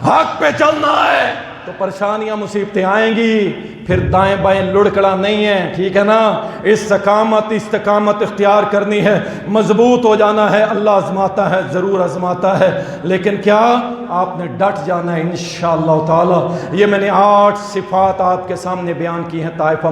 حق پہ چلنا ہے تو پریشانیاں مصیبتیں آئیں گی، پھر دائیں بائیں لڑکڑا نہیں ہے، ٹھیک ہے نا، استقامت اختیار کرنی ہے، مضبوط ہو جانا ہے۔ اللہ آزماتا ہے، ضرور آزماتا ہے، لیکن کیا آپ نے ڈٹ جانا ہے انشاءاللہ تعالی۔ یہ میں نے 8 صفات آپ کے سامنے بیان کی ہیں طائفہ